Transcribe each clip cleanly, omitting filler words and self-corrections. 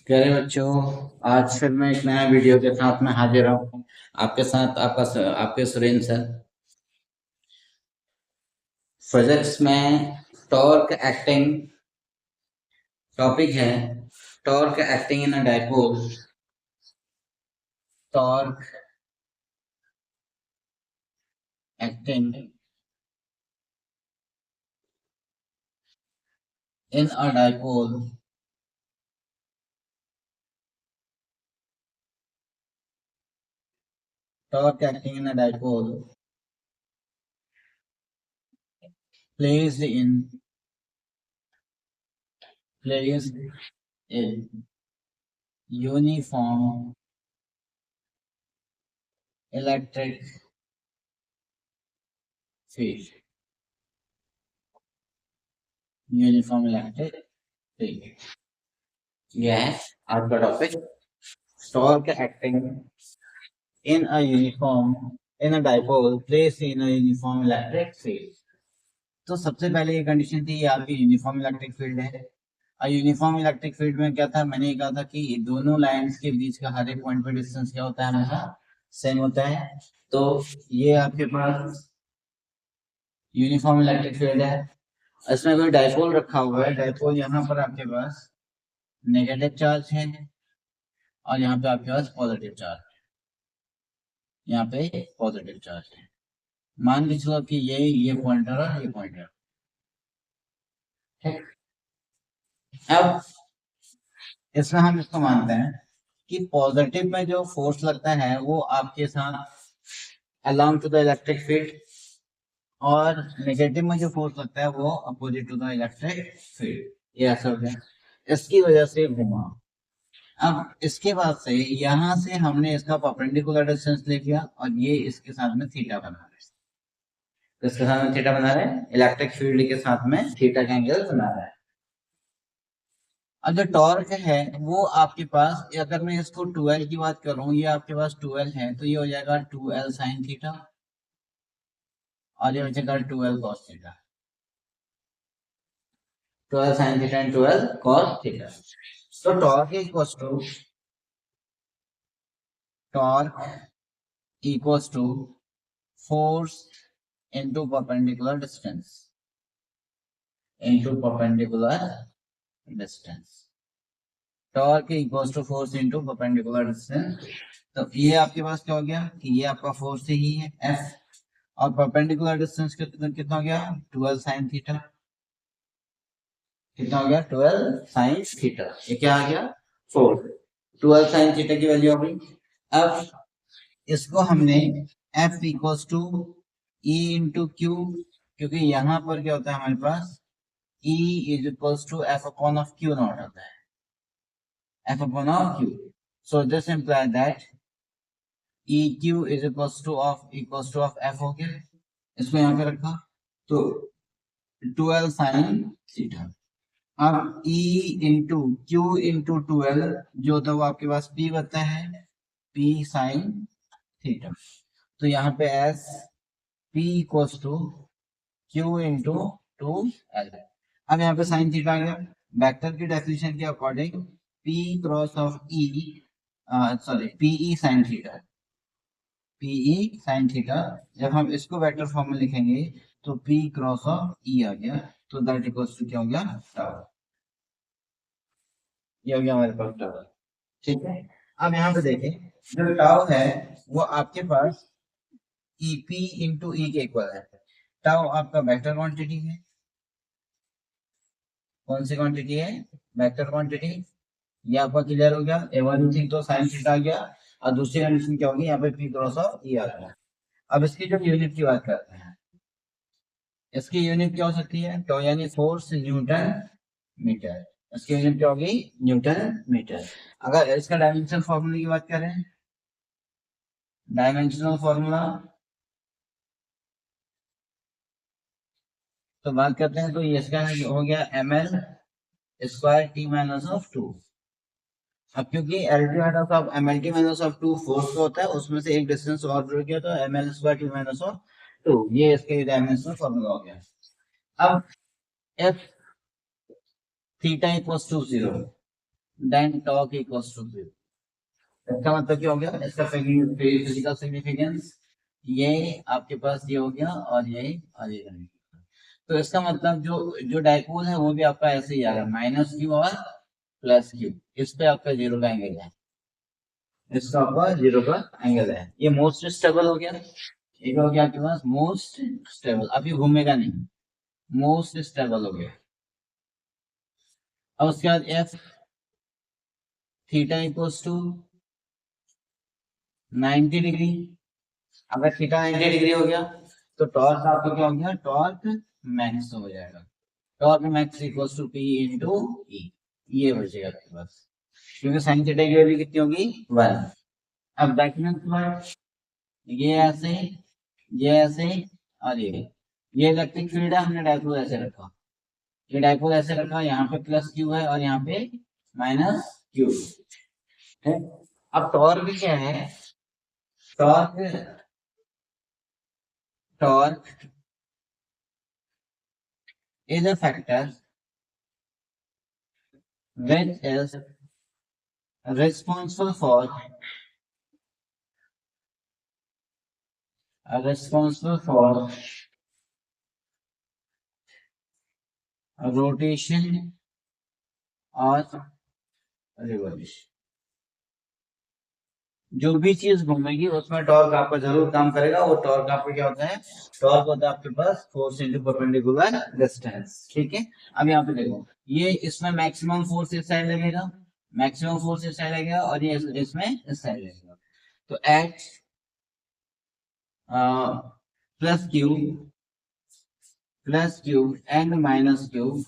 प्यारे बच्चों, आज फिर मैं एक नया वीडियो के साथ में हाजिर हूँ। आपके साथ आपके सुरेंद्र सर। फिजिक्स में टॉर्क एक्टिंग टॉपिक है। Torque acting in a dipole. Torque acting in a dipole. Torque acting in a dipole placed in uniform electric field. Uniform electric field, यह है आज का topic. Torque acting in a uniform in a dipole placed in a uniform electric field। तो सबसे पहले ये condition थी, ये आपकी यूनिफॉर्म इलेक्ट्रिक फील्ड है। और यूनिफॉर्म इलेक्ट्रिक फील्ड में क्या था, मैंने ये कहा था कि दोनों लाइंस के बीच का हर एक पॉइंट पे डिस्टेंस क्या होता है, हमेशा सेम होता है। तो ये आपके पास यूनिफॉर्म इलेक्ट्रिक फील्ड है। इसमें कोई डाइपोल रखा हुआ है। डाइपोल यहाँ पर आपके पास नेगेटिव चार्ज है और यहाँ पे आपके पास पॉजिटिव चार्ज है। यहाँ पे पॉजिटिव चार्ज है। मान के चलो कि ये पॉइंटर और ये पॉइंटर। अब इसमें हम इसको मानते हैं कि पॉजिटिव में जो फोर्स लगता है वो आपके साथ along to the electric field, और नेगेटिव में जो फोर्स लगता है वो opposite to the electric field. ये ऐसा हो गया, इसकी वजह से घुमा। अब इसके बाद से यहां से हमने इसका परपेंडिकुलर डिस्टेंस ले लिया और ये इसके साथ में थीटा बना रहे हैं। तो इसके साथ में थीटा बना रहे हैं, इलेक्ट्रिक फील्ड के साथ में थीटा का एंगल बना रहा है। अब जो टॉर्क है वो आपके पास, अगर मैं इसको 12 की बात करूं, ये आपके पास 12 है तो ये हो जाएगा 2L साइन थीटा और ये हो जाएगा 2L cos theta. 12 sine theta and 12 cos theta. तो torque equals to force into perpendicular distance torque equals to force into perpendicular distance. तो ये आपके पास क्या हो गया कि ये आपका फोर्स ही है F, और परपेंडिकुलर डिस्टेंस कितना हो गया 12 साइन थीटा। कितना हो गया 12 साइन थीटा। ये क्या आ गया 4। 12 साइन थीटा की वैल्यू हो गई। अब इसको हमने F equals to E into q, क्योंकि यहाँ पर क्या होता है हमारे पास E is equals to F upon of q not होता है, F upon of Q. So this implies that EQ is equals to of F हो गया। इसको यहाँ पे रखा तो 12 साइन थीटा। अब E इंटू क्यू इंटू 12 जो होता है वो आपके पास P बनता है, P साइन थीटा। तो यहाँ पे S P equals to Q into 2L। अब यहाँ पे साइन थीटा आ गया। वेक्टर की डेफिनेशन के according P cross of E, p e sine theta, p e sine theta. जब हम इसको वेक्टर फॉर्म में लिखेंगे तो P क्रॉस ऑफ E आ गया, तो दैट इक्वल्स टू क्या हो गया टाउ। ये हो गया हमारे पास टाउ। ठीक है, अब यहाँ पे देखें जो टाउ है वो आपके पास EP इंटू ई के इक्वल है। टाउ आपका वेक्टर क्वांटिटी है। कौन सी क्वांटिटी है, वेक्टर क्वांटिटी। ये आपका क्लियर हो गया। A1 थी तो साइन थीटा आ गया, और दूसरी कंडीशन क्या होगी, यहाँ पे P क्रॉस ऑफ E आ गया। अब इसकी जो यूनिट की बात करते हैं, इसकी यूनिट क्या हो सकती है, तो यानी फोर्स न्यूटन मीटर। इसकी यूनिट क्या होगी न्यूटन मीटर। अगर इसका डायमेंशनल फॉर्मूला की बात करें, डायमेंशनल फॉर्मूला तो बात करते हैं, तो ये इसका हो गया ml square t minus of 2। अब क्योंकि l t minus of m l t minus of 2 force का होता है, उसमें से एक डिस्टेंस और जुड़ गया तो ml square t minus of 2, ये इसके डायमेंशनल फॉर्मूला हो गया। अब f theta equals to 0, then torque equals to Q। इसका मतलब क्या हो गया, इसका फिजिकल सिग्निफिकेंस ये आपके पास ये हो गया और ये तो इसका मतलब जो जो डायपोल है वो भी आपका ऐसे ही आ रहा है, माइनस क्यू और प्लस क्यू। इस पे आपका जीरो का एंगल है, इसका आपका जीरो का एंगल है। ये मोस्ट स्टेबल हो गया, एक हो गया आपके पास मोस्ट स्टेबल, अब ये घूमेगा नहीं, मोस्ट स्टेबल हो गया। अब उसके बाद f theta equals to 90 degree. अगर थीटा 90 डिग्री हो गया तो टॉर्क आपका क्या हो गया, टॉर्क मैक्स हो जाएगा। Torque max equals to P into E, ये बचेगा आपके पास, क्योंकि साइन थीटा की वैल्यू कितनी होगी 1। अब बैकग्राउंड ये ऐसे, ये ऐसे और ये इलेक्ट्रिक फील्ड है, हमने डायपोल ऐसे रखा, ये डायपोल ऐसे रखा, यहाँ पे प्लस क्यू है और यहाँ पे माइनस क्यू है। अब टॉर्क क्या है, torque torque is a factor which is responsible for rotation और revolution। जो भी चीज घूमेगी उसमें टॉर्क आपका जरूर काम करेगा। वो टॉर्क आपका क्या होता है, टॉर्क होता है आपके पास फोर्स इनटू परपेंडिकुलर डिस्टेंस। ठीक है, अब यहाँ पे देखो, ये इसमें मैक्सिमम फोर्स इस साइड लगेगा, मैक्सिमम फोर्स इस साइड लगेगा और ये इसमें इस साइड लगेगा। तो H plus Q and minus Q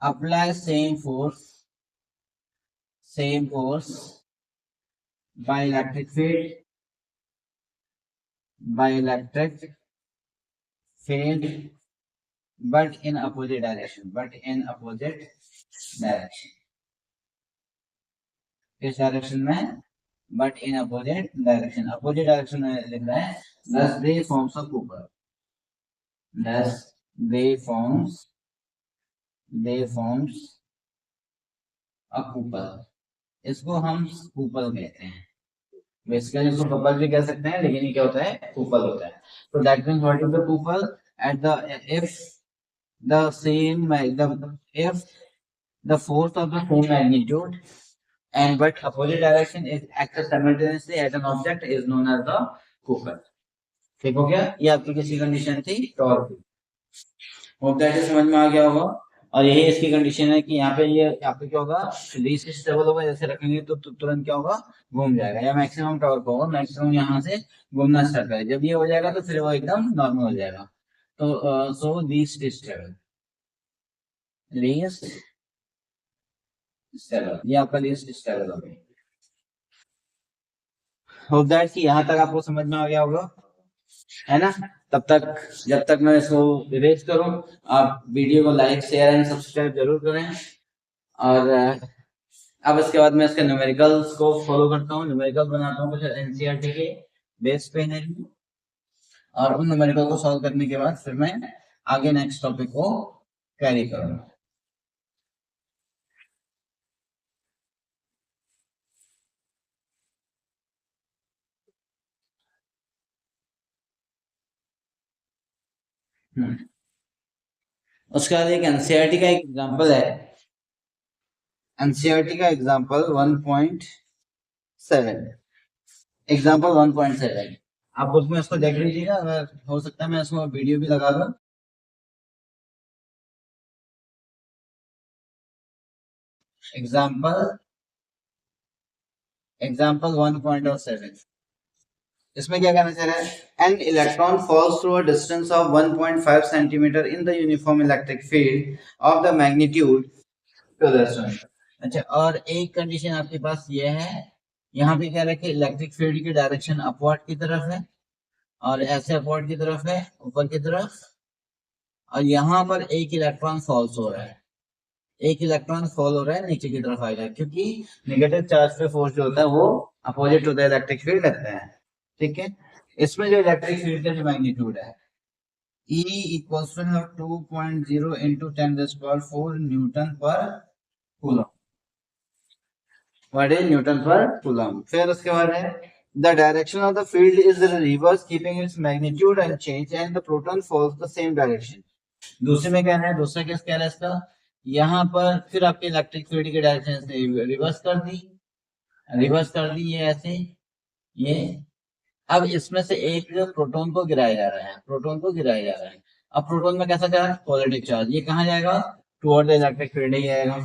apply same force by electric field but in opposite direction, किस डायरेक्शन में, but in opposite direction. Opposite direction में लिख रहा है thus they forms a Cooper, thus they forms a Cooper। इसको हम कूपल कहते हैं, बेसिकली इसको कपल भी कह सकते हैं, लेकिन ये क्या होता है, कूपल होता है। तो that means what is the couple at the if the same if the force of the same magnitude and but opposite direction is acts simultaneously at an object is known as the Cooper। ठीक हो गया, ये आपकी किसी condition थी torque की, hope that समझ में आ गया होगा। और यही इसकी कंडीशन है कि यहाँ पे ये आपको क्या होगा, लीस्ट स्टेबल होगा, जैसे रखेंगे तो तुरंत क्या होगा, घूम जाएगा, या मैक्सिमम टॉर्क होगा, मैक्सिमम यहाँ से घूमना स्टार्ट करेगा। जब ये हो जाएगा तो फिर वो एकदम नॉर्मल हो जाएगा। तो सो लीस्ट स्टेबल, ये आपका लीस्ट स्टेबल हो गया। होप दैट कि यहाँ तक आपको समझ में आ गया होगा, है ना। तब तक, जब तक मैं इसको रिवाइज करूं, आप वीडियो को लाइक शेयर एंड सब्सक्राइब जरूर करें। और अब इसके बाद मैं इसके न्यूमेरिकल्स को फॉलो करता हूँ, न्यूमेरिकल बनाता हूँ कुछ एनसीईआरटी के बेस पे है, और उन न्यूमेरिकल को सॉल्व करने के बाद फिर मैं आगे नेक्स्ट टॉपिक को कैरी करूंगा। उसके बाद एक एनसीईआरटी का एक एग्जांपल है, एनसीईआरटी का एग्जांपल 1.7, एग्जांपल 1.7 आप बुक में उसको देख लीजिएगा, अगर हो सकता है मैं उसमें वीडियो भी लगा दूं। एग्जांपल 1.7, इसमें क्या कहना चाह रहा है, an electron falls through a distance of 1.5 centimetre in the uniform electric field of the magnitude to the sun. अच्छा, और एक कंडीशन आपके पास ये है, यहाँ पे क्या रखे, इलेक्ट्रिक फील्ड की डायरेक्शन अपवर्ड की तरफ है और ऐसे अपवर्ड की तरफ है, ऊपर की तरफ, और यहाँ पर एक इलेक्ट्रॉन फॉल्स हो रहा है, एक इलेक्ट्रॉन फॉल हो रहा है, नीचे की तरफ आएगा, क्योंकि नेगेटिव चार्ज पे फोर्स जो होता है वो opposite to the electric field लगता है। ठीक है, इसमें जो इलेक्ट्रिक फील्ड का जो मैग्नीट्यूड है E equals to 2.0 into 10⁴ newton per coulomb. What is newton per coulomb. फिर उसके बाद है the direction of the field is reverse keeping its magnitude unchanged and the proton follows the same direction. दूसरे में क्या है, दूसरा केस क्या है इसका, यहाँ पर फिर आपके इलेक्ट्रिक फील्ड की डायरेक्शन रिवर्स कर दी, ये ऐसे, ये। अब इसमें से एक प्रोटॉन को गिराया जा रहा है, अब प्रोटॉन में कैसा चार्ज, पॉजिटिव चार्ज, ये कहाँ जाएगा, टुवर्ड द इलेक्ट्रिक फील्ड ही जाएगा।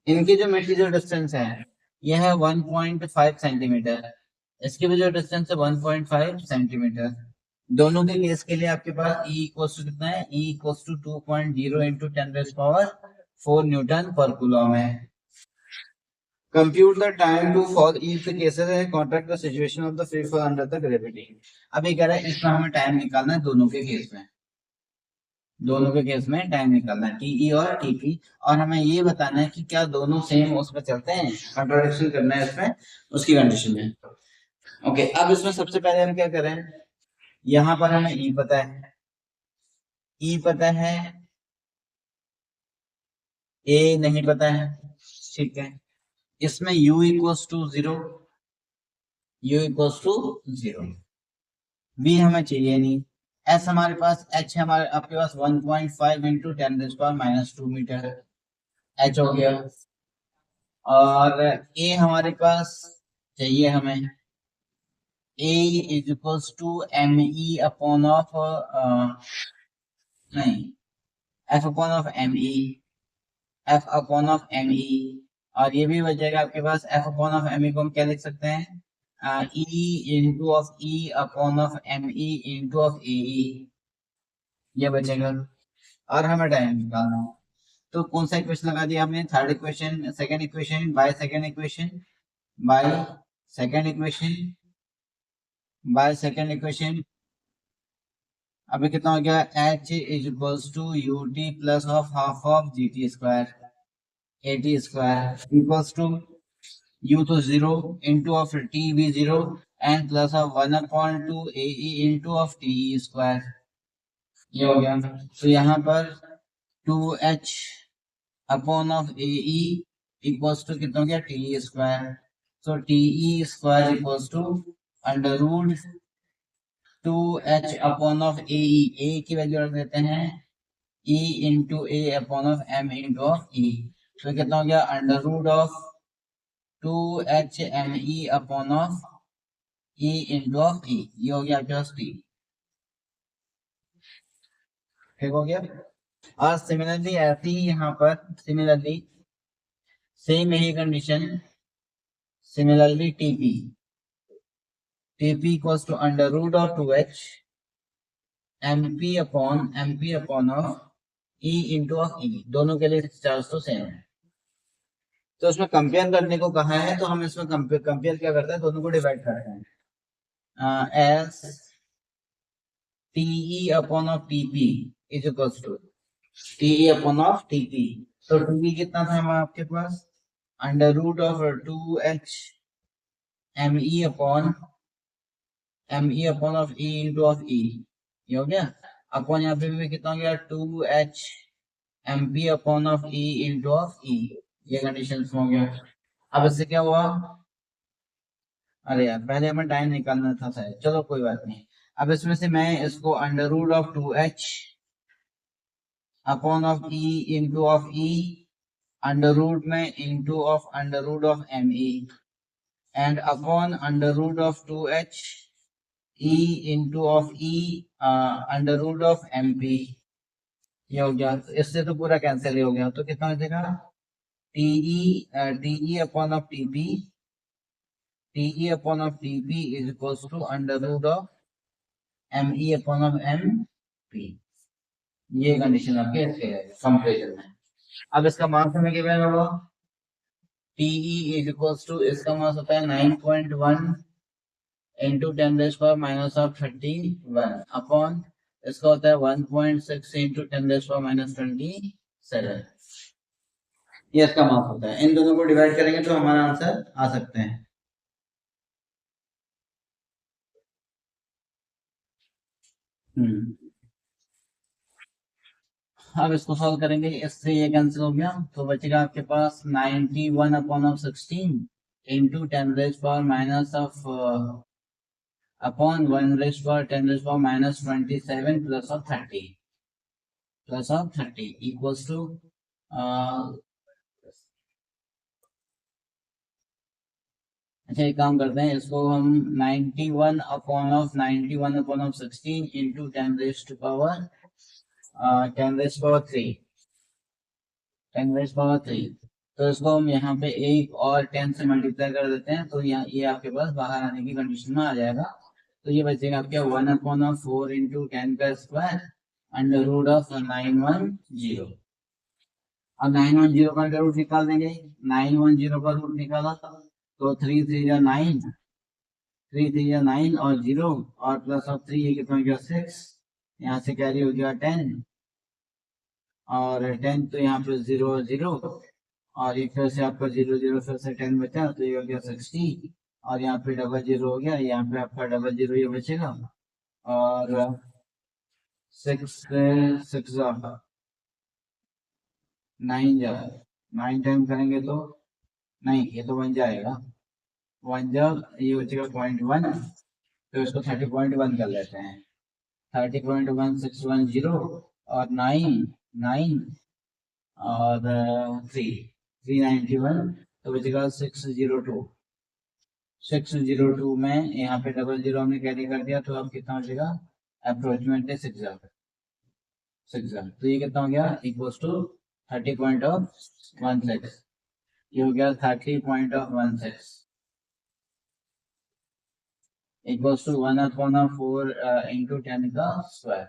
इनकी जो मेटीरियल डिस्टेंस है यह है 1.5 सेंटीमीटर, इसकी भी जो डिस्टेंस है 1.5 सेंटीमीटर। दोनों के केस के लिए आपके पास E इक्वल्स टू कितना है, E equals to 2.0 into 10⁴ newton per coulomb है। Compute the time to fall each the cases and contract the situation of the free fall under the gravity। अब ये कह रहा है इसमें हमें टाइम निकालना है दोनों के केस में, टाइम निकालना है टीई और टीपी, और हमें ये बताना है कि क्या दोनों सेम उसमें चलते हैं, कंट्रोडिक्शन करना है इसमें उसकी कंडीशन में। ओके, अब इसमें सबसे पहले हम क्या करें, यहाँ पर हमें ई पता है, ए नहीं पता है, ठीक है। इसमें u इक्वल्स टू 0, v हमें चाहिए नहीं, s हमारे पास, h हमारे आपके पास 1.5 इंटू 10⁻² मीटर h हो गया, और a हमारे पास चाहिए हमें, a is equals to me upon of नहीं f अपॉन ऑफ me, और ये भी बचेगा आपके पास f अपॉन ऑफ me को हम क्या लिख सकते हैं, e into of e upon of me into of ae, ये बचेगा। और हमें टाइम निकालना है, तो कौन सा इक्वेशन लगा दिया हमने, third equation, second equation by second equation, अभी कितना हो गया, h is equals to ut plus of half of gt square, at square equals to u तो 0 इंटू ऑफ t भी 0 and plus of 1/2 ae into of te square, ये हो गया। तो यहाँ पर 2h upon of ae equals to कितना हो गया, te स्क्वायर, तो te square equals to under root 2h upon of ae, a की वैल्यू रख देते हैं e into a upon of m into of e, तो कितना हो गया, under root of 2h me upon of e into of e, ये हो गया आपके पास t, ठीक हो गया। और सिमिलरली ऐसी यहाँ पर सेम यही condition, similarly t p equals to under root of 2h mp upon of e into of e, दोनों के लिए चार्ज तो सेम है। तो उसमें कंपेयर करने को कहा है, तो हम इसमें कंपेयर क्या करते हैं, दोनों को डिवाइड करते हैं, S T E upon of TP is equals to T E upon of T P, तो टीपी कितना था हमारे आपके पास, under root of 2h me upon of e into of e, ये हो गया, अपॉन यहाँ पे भी कितना हो गया, 2h mp upon of e into of e, ये कंडीशन हो गया। अब इससे क्या हुआ, अरे यार पहले हमें टाइम निकालना था शायद, चलो कोई बात नहीं। अब इसमें से मैं इसको under root of 2h upon of e into of e, under root में into of under root of me and upon under root of 2h e into of e under root of mp, ये हो गया। तो इससे तो पूरा cancel ही हो गया, तो कितना हो जाएगा, t e upon of TP is equals to under root of me upon of mp, ये कंडीशन आपके इसके है कंपैरिजन में। अब इसका मास हमें गिवन होगा, टीई इज इक्वल्स टू, इसका मास होता है 9.1 इंटू 10⁻³ अपॉन इसका होता है 1.6 इंटू 10⁻27, ये इसका मास होता है। इन दोनों को डिवाइड करेंगे तो हमारा आंसर आ सकते हैं। अब इसको सॉल्व करेंगे, इससे ये कैंसिल हो गया तो बचेगा आपके पास 91/16 into 10⁻⁻, upon 1/10⁻⁻27 plus of 30 equals to, अच्छा एक काम करते हैं, इसको हम 91/16 इंटू 10⁻3 तो इसको हम यहाँ पे एक और 10 से मल्टीप्लाई कर देते हैं, तो यहाँ ये आपके पास बाहर आने की कंडीशन में आ जाएगा। तो ये बचेगा आपके 1/4 इंटू 10 का स्क्वायर अंडर रूट ऑफ 910। अब 910 का रूट निकाल देंगे, 910 का रूट निकाला तो 3 3 9, 3 3 9 और 0 और प्लस ऑफ 3 ये कितना हो गया 6, यहाँ से कैरी हो गया 10 और 10 तो यहाँ पे 0 0 और ये फिर से आपका 0 0 फिर से 10 बचा तो ये हो गया 60 और यहाँ पे डबल 0 हो गया, यहाँ पे आपका डबल 0 ये बचेगा और 6 6 9 टाइम करेंगे तो नहीं, ये तो बन जाएगा 1 जब ये बचेगा 0.1 तो इसको 30.1 कर लेते हैं, 30.1610 और 9 9 और 391 तो बचेगा 602 में यहाँ पे डबल 0 हमने कैरी कर दिया तो अब कितना बचेगा अप्रोक्सीमेटली 6 तो ये कितना हो गया इक्वल्स टू 30.16 ये हो गया 30.16 इक्वल्स टू 1/4 इंटू 10 का स्क्वायर।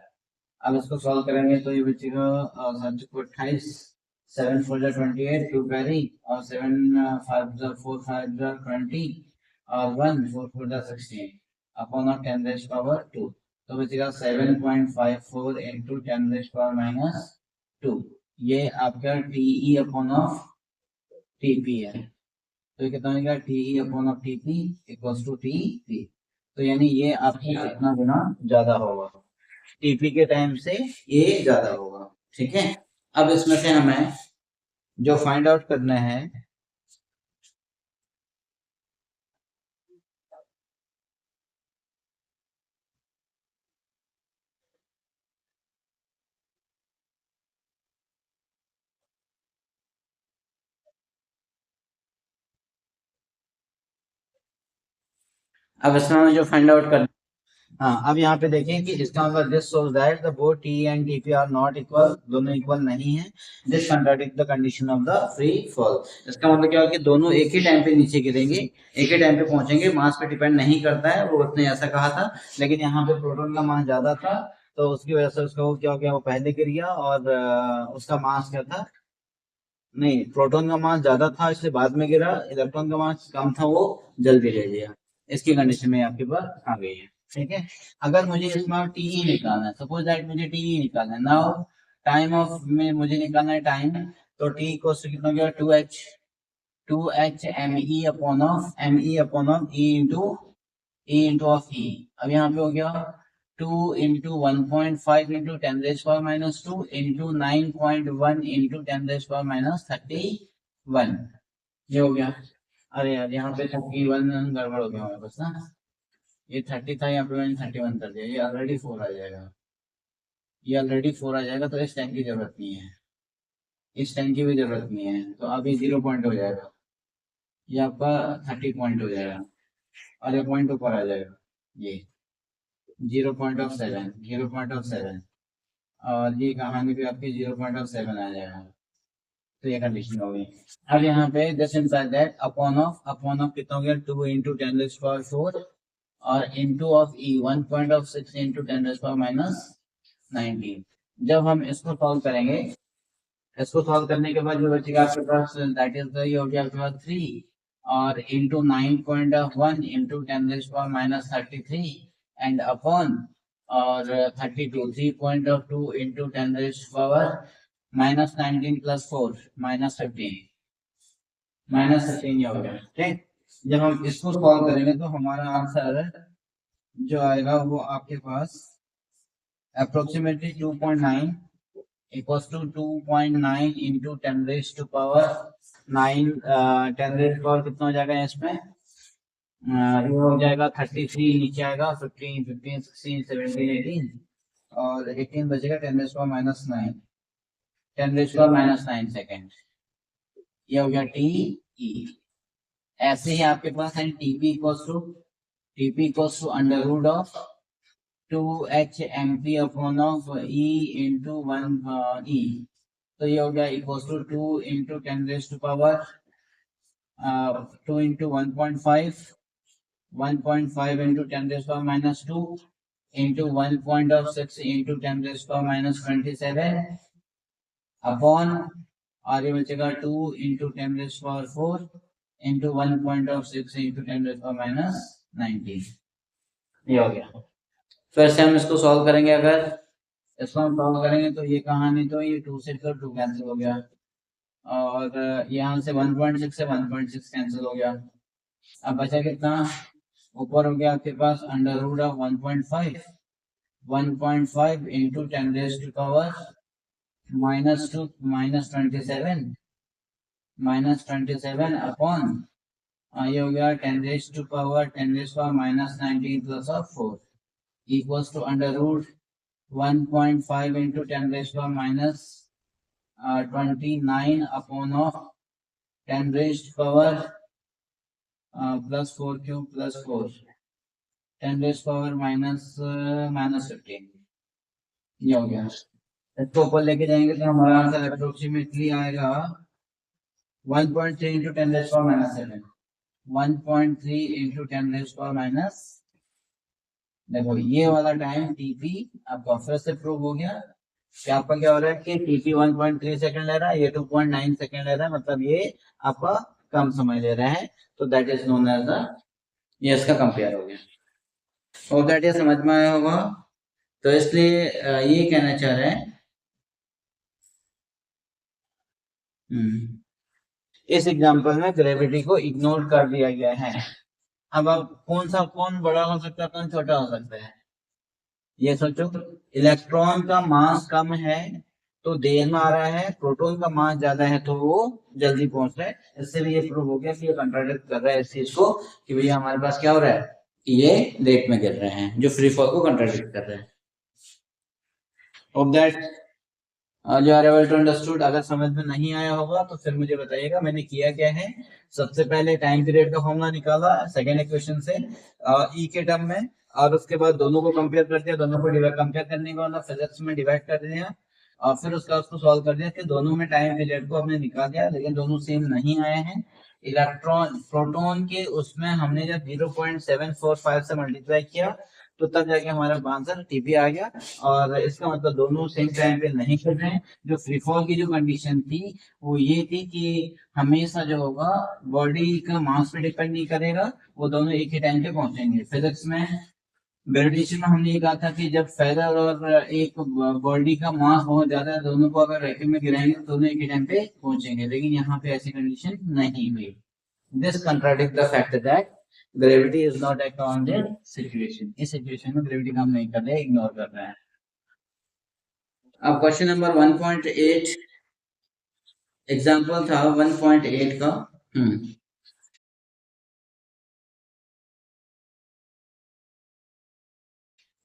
अब इसको सॉल्व करेंगे तो ये बचेगा 28 7 4 28 2 कैरी और 7 5 4 5 20 और 1 4 4 16 अपॉन ऑफ 10⁻², तो बचेगा 7.54 इंटू 10⁻²। ये आपका टीई अपॉन ऑफ टीपी है, तो ये कितना होगा t e upon of t p equals to t p, तो यानी ये आपका कितना गुना ज्यादा होगा, टीपी के टाइम से ये ज्यादा होगा। ठीक है, अब इसमें से हमें जो फाइंड आउट करना है अब इसमें हमें जो फाइंड आउट करना, हाँ अब यहाँ पे देखें कि इसका मतलब this shows that the both t and t p are not equal, दोनों इक्वल नहीं है, this contradict the condition of the free fall. इसका मतलब क्या है कि दोनों एक ही टाइम पे नीचे गिरेंगे, एक ही टाइम पे पहुंचेंगे, मास पे डिपेंड नहीं करता है, वो उसने ऐसा कहा था, लेकिन यहाँ पे प्रोटॉन का मास ज्यादा था तो उसकी वजह से उसका वो क्या हो गया, वो पहले गिर गया और उसका मास क्या था, नहीं प्रोटॉन का मास ज्यादा था इसलिए बाद में गिरा, इलेक्ट्रॉन का मास कम था वो जल्दी ले लिया, इसकी कंडीशन में आपके पास आ गई है। ठीक है, अगर मुझे इसमें टीई निकालना है, सपोज दैट मुझे टीई निकालना है, नाउ टाइम ऑफ में मुझे निकालना है टाइम, तो टी इक्वल्स टू कितना हो गया 2h me upon of e into of e। अब यहाँ पे हो गया 2 इंटू 1.5 इंटू 10⁻² इंटू 9.1 इंटू 10⁻31 ये हो गया। अरे यार यहाँ पे 31 गड़बड़ हो गया हमारे पास ना, ये 30 था, यहाँ पे मैंने 31 कर दिया, ये ऑलरेडी 4 आ जाएगा, ये ऑलरेडी 4 आ जाएगा, तो इस टाइम की जरूरत नहीं है, इस टाइम की भी जरूरत नहीं है, तो अभी 0 पॉइंट हो जाएगा, ये आपका 30 पॉइंट हो जाएगा और ये पॉइंट ऊपर आ जाएगा, ये 0.7 और ये कहानी भी आपकी 0.7 आ जाएगा, तो ये कंडीशन हो गई। अब यहाँ पे this implies that upon of कितना हो गया 2 इंटू 10⁻⁴ और इंटू ऑफ ई 1.6 इंटू 10⁻⁻19। जब हम इसको सॉल्व करेंगे, इसको सॉल्व करने के बाद जो बचेगा आपके पास दैट इज द, ये हो गया आपके पास 3 और इंटू 9.1 इंटू 10⁻33 एंड अपॉन और 32 3.2 इंटू 10⁻⁻19 प्लस 4 -15 ये हो गया। ठीक, जब हम इसको सॉल्व करेंगे तो हमारा आंसर जो आएगा वो आपके पास approximately 2.9 equals to 2.9 into 10 raised to power 9 10 raised power कितना हो जाएगा इसमें ये हो जाएगा 33 नीचे आएगा 15 15 16 17 18 और 18 बचेगा 10 raise power minus 9 10 raise power minus 9 second ये हो गया टी ई ऐसे ही आपके पास है t p equals to under root of 2h mp upon of e into 1 e तो ये हो गया equals to 2 into 10 raise to power 2 into 1.5 1.5 into 10 raised power minus 2 into 1.6 into 10 raised power minus 27 upon और ये बचेगा 2 into 10 raised power 4 into 1.6 into 10 raised power minus 19 ये हो गया। फिर से हम इसको सॉल्व करेंगे अगर इसको हम सॉल्व करेंगे तो ये कहानी तो ये 2 से 2 कैंसिल हो गया और यहाँ से 1.6 से 1.6 कैंसिल हो गया। अब बचा कितना ऊपर हो गया आपके पास under root of 1.5 into 10 raise to power minus 2 minus 27 upon ये हो गया 10 raise to power minus 19 plus of 4 equals to under root 1.5 into 10 raise to power minus 29 upon of 10 raise to power plus 4 cube plus 4 10 raise power minus 15 ये हो गया। इसको ऊपर लेके जाएंगे तो हमारा आंसर अप्रोक्सीमेटली आएगा 1.3 into 10 raise power minus 7 1.3 into 10 raise power minus देखो ये वाला टाइम टीपी आपका फिर से प्रूव हो गया कि आपका क्या हो रहा है कि टीपी 1.3 सेकंड ले रहा है ये 2.9 सेकंड ले रहा है मतलब ये आपका कम समय ले रहा है तो that is known as the ये इसका कंपेयर हो गया और दैट ये समझ में आया होगा तो इसलिए ये कहना चाह रहे हैं इस एग्जांपल में ग्रेविटी को इग्नोर कर दिया गया है। अब कौन बड़ा हो सकता है कौन छोटा हो सकता है ये सोचो इलेक्ट्रॉन का मास कम है तो देर में आ रहा है प्रोटॉन का मास ज्यादा है तो वो जल्दी पहुंच रहा है इससे भी ये प्रूव हो गया कि ये कंट्राडिक्ट कर रहा है इस चीज को कि भैया हमारे पास क्या हो रहा है ये रेट में गिर रहे हैं जो फ्री फॉल को कंट्राडिक्ट कर रहे हैं। Hope that you are able to understood. अगर समझ में नहीं आया होगा तो फिर मुझे बताइएगा मैंने किया क्या है। सबसे पहले टाइम पीरियड का फॉर्मूला निकाला सेकेंड इक्वेशन से ई के टर्म में और उसके बाद दोनों को कंपेयर कर दिया दोनों को कंपेयर करने के बाद फिजिक्स में डिवाइड कर दिया और फिर उसको सॉल्व कर दिया कि दोनों में टाइम पीरियड को हमने निकाल दिया लेकिन दोनों सेम नहीं आए हैं। इलेक्ट्रॉन प्रोटॉन के उसमें हमने जब 0.745 से मल्टीप्लाई किया तो तब जाके हमारा आंसर टीपी आ गया और इसका मतलब दोनों सेम टाइम पे नहीं कर रहे हैं। जो फ्री फॉल की जो कंडीशन थी वो ये थी कि हमेशा जो होगा बॉडी का मास पे डिपेंड नहीं करेगा वो दोनों एक ही टाइम पे पहुंचेंगे। फिजिक्स में ग्रेविटेशन में हमने ये कहा था कि जब फेदर और एक बॉडी का मास बहुत ज्यादा है दोनों को अगर वैक्यूम में गिराएंगे तो दोनों एक ही टाइम पे पहुंचेंगे लेकिन यहाँ पे ऐसी कंडीशन नहीं हुई। This contradict the fact that gravity is not a constant situation. इस सिचुएशन में ग्रेविटी काम नहीं कर रहे इग्नोर कर रहे हैं। अब क्वेश्चन नंबर 1.8 एग्जांपल था 1.8 का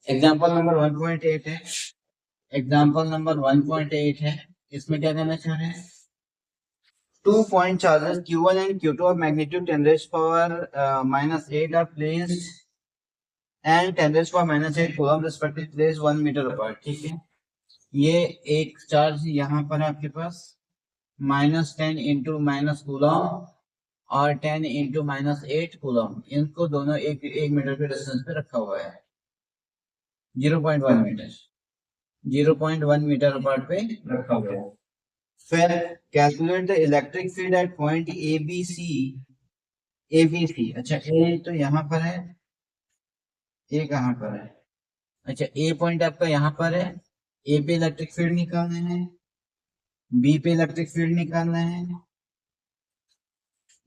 एग्जांपल नंबर 1.8 है। एग्जांपल नंबर 1.8 है इसमें क्या कहना चाह रहे हैं 2 point charges Q1 and Q2 of magnitude 10 raised power minus 8 are placed and 10 raised power minus 8 coulomb respectively placed 1 meter apart। ठीक है ये एक चार्ज यहाँ पर है आपके पास -10 इंटू माइनस कूलम और 10 इंटू -8 कूलम इनको दोनों एक मीटर के डिस्टेंस पे रखा हुआ है 0.1 मीटर 0.1 मीटर अपार्ट पे रखा हुआ है। फिर calculate the electric field at point ABC। अच्छा ए तो यहाँ पर है ए कहाँ पर है अच्छा ए पॉइंट आपका यहाँ पर है ए पे इलेक्ट्रिक फील्ड निकालना है बी पे इलेक्ट्रिक फील्ड निकालना है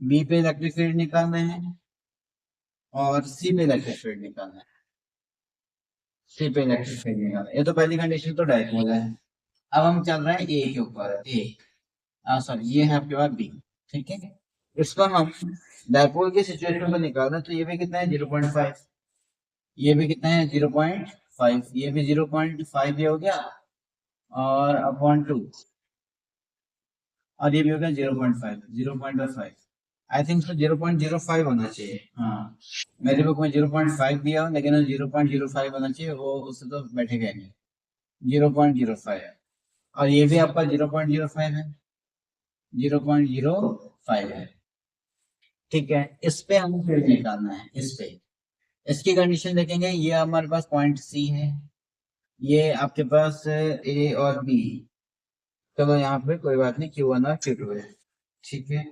बी पे इलेक्ट्रिक फील्ड निकालना है और सी पे इलेक्ट्रिक फील्ड निकालना है। सी पे इलेक्ट्रिक फील्ड निकालना। ये तो पहली कंडीशन तो डायपोल है। अब हम चल रहे हैं ए के ऊपर। ए सॉरी ये है आपके पास बी। ठीक है, इसको हम डायपोल की सिचुएशन को निकालना, तो ये भी कितना है 0.5, ये भी कितना है 0.5, ये भी 0.5 ये हो गया, और अपॉन 2, और ये भी हो गया 0.5, 0.5। आई थिंक सो 0.05 होना चाहिए। हाँ, मेरे बुक में 0.5 दिया हो, लेकिन 0.05 होना चाहिए, वो उससे तो बैठेगा नहीं। 0.05, और ये भी आपका 0.05 है, 0.05 है। ठीक है, इस पे हमें फील्ड निकालना है। इस पे इसकी कंडीशन देखेंगे, ये हमारे पास पॉइंट सी है, ये आपके पास ए और बी। चलो यहाँ पे कोई बात नहीं, Q1 और Q2 है। ठीक है,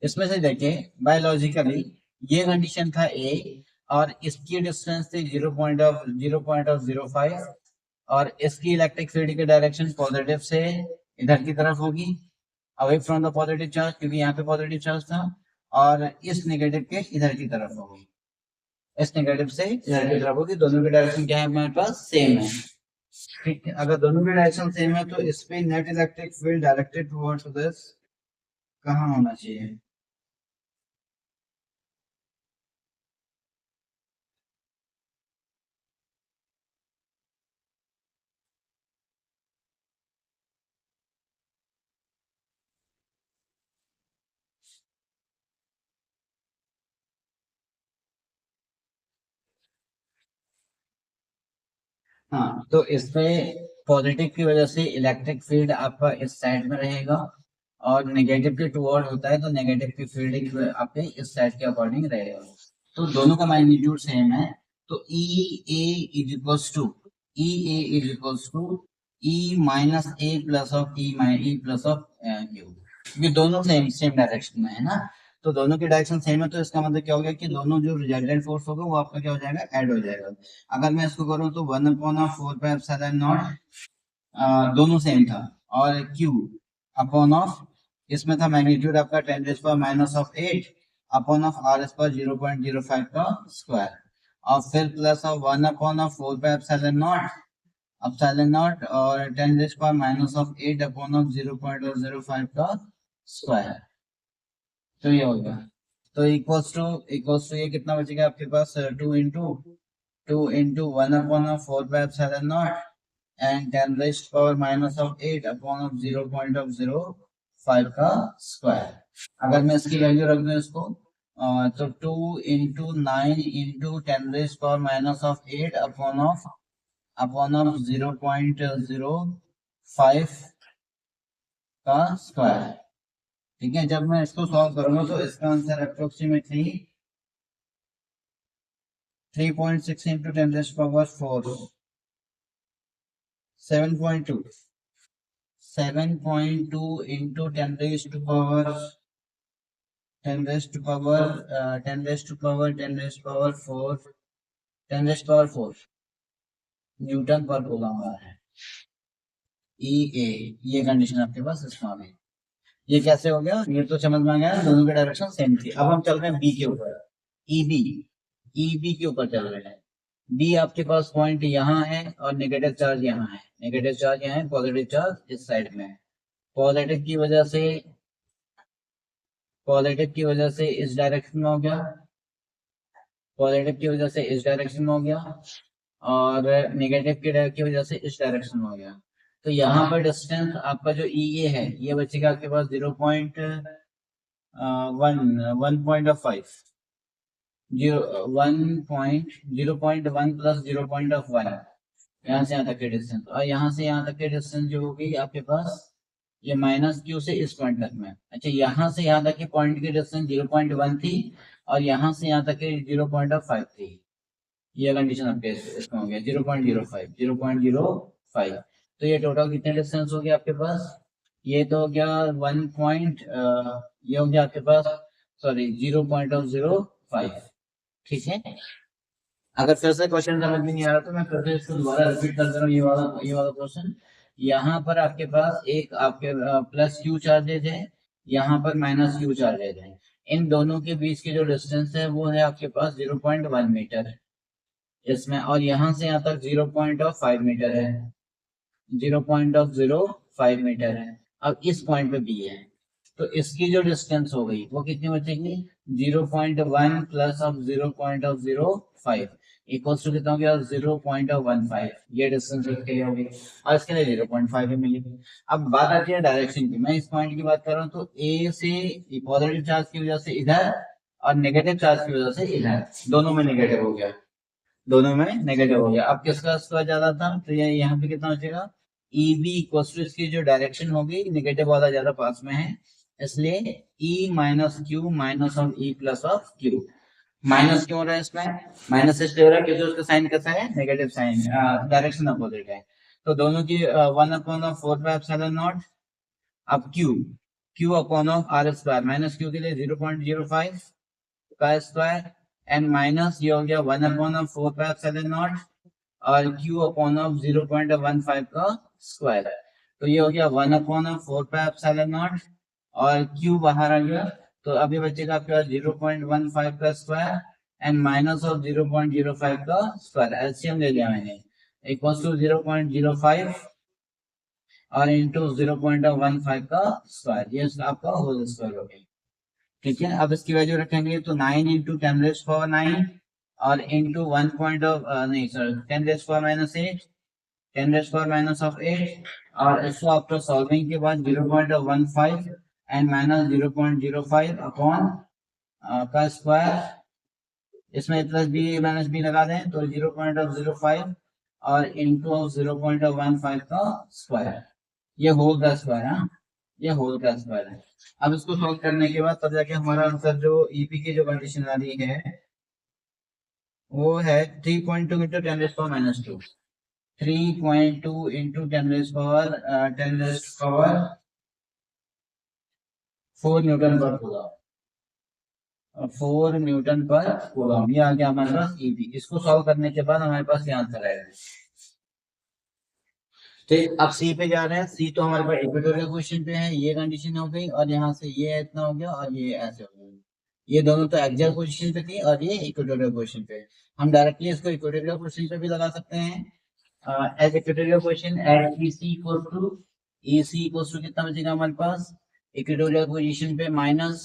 इसमें से देखिए बायोलॉजिकली ये कंडीशन था ए, और इसकी डिस्टेंस थी 0.05, और इसकी इलेक्ट्रिक फील्ड की डायरेक्शन पॉजिटिव से इधर की तरफ होगी, away from the positive charge, क्योंकि यहाँ पे पॉजिटिव चार्ज था, और इस नेगेटिव के इधर की तरफ होगी, इस नेगेटिव से इधर की तरफ होगी। दोनों की डायरेक्शन क्या है हमारे पास, सेम है। ठीक है, अगर दोनों की डायरेक्शन सेम है तो इस पे net electric field directed towards this कहाँ होना चाहिए? हाँ, तो इसमें पॉजिटिव की वजह से इलेक्ट्रिक फील्ड आपका इस साइड में रहेगा, और नेगेटिव के टुवर्ड होता है तो नेगेटिव की फील्ड आपके इस साइड के अकॉर्डिंग रहेगा। तो दोनों का मैग्नीट्यूड सेम है, तो E A is equals to E A is equals to E minus A plus of E plus of Q, क्योंकि दोनों सेम सेम डायरेक्शन में है ना, तो दोनों की डायरेक्शन सेम है, तो इसका मतलब क्या हो गया कि दोनों जो रिजल्टेंट फोर्स होगा वो आपका क्या हो जाएगा, ऐड हो जाएगा। अगर मैं इसको करूँ तो 1/4 दोनों सेम था, और Q अपॉन ऑफ, इसमें था मैग्नीट्यूड आपका 10⁻⁻8 अपॉन ऑफ R पर 0.05 का स्क्वायर, और फिर प्लस ऑफ 1/4 एप्सिलॉन नॉट और 10⁻⁻8 अपॉन ऑफ 0.05 का स्क्वायर, तो ये होगा। तो इक्वल्स टू ये कितना बचेगा आपके पास, 2 इंटू 1/4 एंड 10⁻⁸ अपॉन ऑफ 0.05 का स्क्वायर। अगर मैं इसकी वैल्यू रख दूं इसको, तो 2 इंटू 9 इंटू 10⁻⁸ अपॉन ऑफ 0.05 का स्क्वायर। ठीक है, जब मैं इसको सॉल्व करूंगा तो इसका answer approximately 3.6 into 10⁻⁴ 7.2 into 10⁻⁴ Newton per coulomb है। ई ए, ये कंडीशन आपके पास इसमें आ गई। ये कैसे हो गया, ये तो समझ में आ गया, दोनों की डायरेक्शन सेम थी। अब हम चल रहे हैं बी के ऊपर, ई बी, ई बी के ऊपर चल रहे हैं। बी आपके पास पॉइंट यहाँ है और नेगेटिव चार्ज यहाँ है, नेगेटिव चार्ज यहाँ है, पॉजिटिव चार्ज इस साइड में है। पॉजिटिव की वजह से इस डायरेक्शन में हो गया, पॉजिटिव की वजह से इस डायरेक्शन में हो गया, और नेगेटिव की वजह से इस डायरेक्शन में हो गया। तो यहाँ पर डिस्टेंस आपका जो ई ए है ये बचेगा आपके पास 0.1 1.5 0.1 प्लस 0.1, यहाँ से यहाँ तक की डिस्टेंस, और यहाँ से यहाँ तक की डिस्टेंस जो होगी आपके पास ये माइनस क्यू से इस पॉइंट तक में। अच्छा, यहाँ से यहाँ तक की पॉइंट की डिस्टेंस 0.1 थी, और यहाँ से यहाँ तक की 0.5 थी। ये कंडीशन आपके इसमें हो गया 0.05। तो ये टोटल कितने डिस्टेंस हो गया आपके पास, ये तो हो गया 1 ये हो गया आपके पास, सॉरी 0.05। ठीक है, अगर फिर से क्वेश्चन समझ में नहीं आ रहा तो मैं फिर से इसको दोबारा रिपीट कर दे रहा हूँ। ये वाला क्वेश्चन, यहाँ पर आपके पास एक आपके प्लस क्यू चार्जेज है, यहाँ पर माइनस क्यू चार्ज है। इन दोनों के बीच की जो डिस्टेंस है वो है आपके पास 0.1 मीटर इसमें, और यहाँ से यहाँ तक 0.5 मीटर है, 0.05 मीटर है। अब इस पॉइंट पे बी है, तो इसकी जो डिस्टेंस हो गई वो कितनी बचेगी, 0.1 प्लस ऑफ 0.05 इक्वल्स टू कितना हो गया, 0.15। ये डिस्टेंस इसके लिए होगी और इसके लिए 0.5 मिलेगी। अब बात आती है डायरेक्शन की। मैं इस पॉइंट की बात कर रहा हूँ, तो ए से पॉजिटिव चार्ज की वजह से इधर और नेगेटिव चार्ज की वजह से इधर, दोनों में नेगेटिव हो गया, दोनों में नेगेटिव हो गया। अब किसका स्क्वायर ज्यादा था, तो ये यहाँ पे कितना बचेगा, ई बी इक्वल्स टू इसकी जो डायरेक्शन होगी नेगेटिव वाला ज्यादा पास में है, इसलिए E minus Q minus of E plus of Q. Minus क्यों हो रहा है इसमें, माइनस इसलिए हो रहा है क्योंकि उसका साइन कैसा है, नेगेटिव साइन, डायरेक्शन अपोजिट है। तो दोनों की 1/4 अब q upon of r square, minus q के लिए 0.05 का स्क्वायर एंड माइनस ये हो गया 1/4 और क्यू अपॉन ऑफ 0.15 का स्क्वायर। तो ये हो गया 1/4 और क्यू बाहर आ गया, तो अभी बचेगा आपके पास 0.15 का स्क्वायर एंड माइनस ऑफ 0.05 का स्क्वायर। एलसीएम ले लिया मैंने, इक्वल्स टू 0.05 और इंटू 0.15 का स्क्वायर, ये आपका होल स्क्वायर हो गया। ठीक है, अब इसकी वैल्यू रखेंगे तो 9 इंटू 10⁻⁹ और इंटू 1 पॉइंट ऑफ नहीं सर 10⁻⁻8 10⁻⁻8 और इसको आफ्टर सॉल्विंग के बाद 0.15 एंड माइनस 0.05 अपॉन का स्क्वायर, इसमें प्लस बी माइनस बी लगा दें तो 0.05 और इंटू 0.15 का स्क्वायर, ये होल का स्क्वायर है, ये होल का स्क्वायर है। अब इसको सॉल्व करने के बाद तब जाके हमारा आंसर जो ईपी की जो कंडीशन आ रही है वो है 3.2 into 10⁻², 3.2 into 10⁻4 Newton per coulomb, 4 Newton per coulomb. ये आ गया हमारे पास ईपी। इसको सॉल्व करने के बाद हमारे पास ये आंसर आएगा। ठीक, अब सी पे जा रहे हैं। सी तो हमारे पास इक्वेटोरियल क्वेश्चन पे है, ये कंडीशन हो गई और यहाँ से ये इतना हो गया और ये ऐसे हो गया। ये दोनों तो एक्सियल क्वेश्चन पे थी और ये इक्वेटोरियल क्वेश्चन पे। हम डायरेक्टली इसको इक्वेटोरियल क्वेश्चन पे भी लगा सकते हैं। As equatorial question at e c equals to कितना बचेगा हमारे पास, इक्वेटोरियल पोजीशन पे minus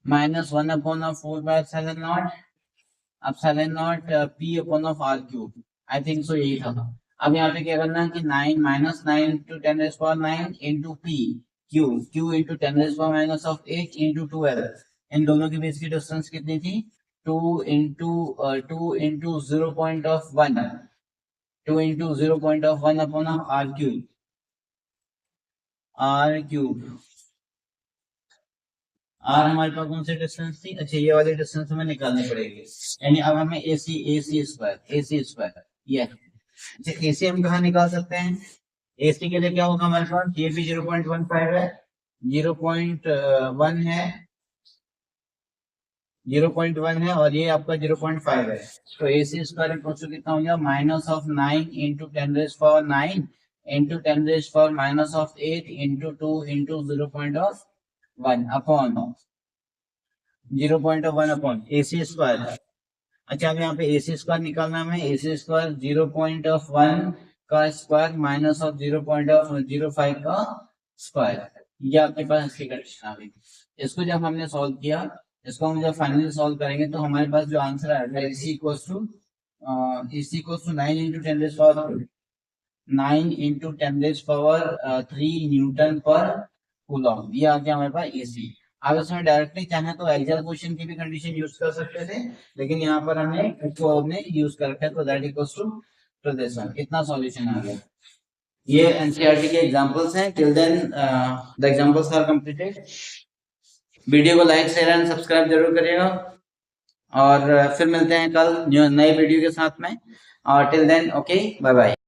(1/4 epsilon not p upon of r cube. I think so यही था। अब यहाँ पे क्या करना है कि 9 into 10⁻⁹ into p q into 10⁻⁻8 into 12, इन दोनों के बीच की डिस्टेंस कितनी थी, 2 into 0.1 upon of r cube. R हमारे पास कौन सी डिस्टेंस थी, अच्छा ये वाली डिस्टेंस हमें निकालनी पड़ेगी, यानी अब हमें एसी स्क्वायर ये, अच्छा एसी हम कहाँ निकाल सकते हैं, एसी के लिए क्या होगा हमारे पास, ये भी 0.15 है, 0.1 है, 0.1 है और ये आपका 0.5 है, तो एसी स्क्वायर कितना हो गया, minus of 9 into 10⁻⁹ into 10⁻⁻8 into 2 into 0.1 upon 0.1 upon AC square. अच्छा अब यहाँ पे एसी स्क्वायर निकालना है, एसी स्क्वायर 0.1 का स्क्वायर माइनस ऑफ 0.05 का स्क्वायर, ये आपके पास इसकी कंडीशन आ गई। इसको जब हमने सॉल्व किया, इसको हम जब फाइनली सॉल्व करेंगे तो हमारे पास जो आंसर आएगा इसी equals to 9 into 10⁻3 Newton per coulomb, ये आ गया हमारे पास एसी। अब इसमें डायरेक्टली चाहे तो एक्सियल क्वेश्चन की भी कंडीशन यूज कर सकते थे, लेकिन यहाँ पर हमने हमने यूज कर रखा है, तो that equals to this one. इतना सॉल्यूशन आ गया। ये एनसीईआरटी के एग्जांपल्स हैं। Till then the examples are completed. Video को लाइक शेयर एंड सब्सक्राइब जरूर करिएगा और फिर मिलते हैं कल नए वीडियो के साथ में, और till then okay bye bye.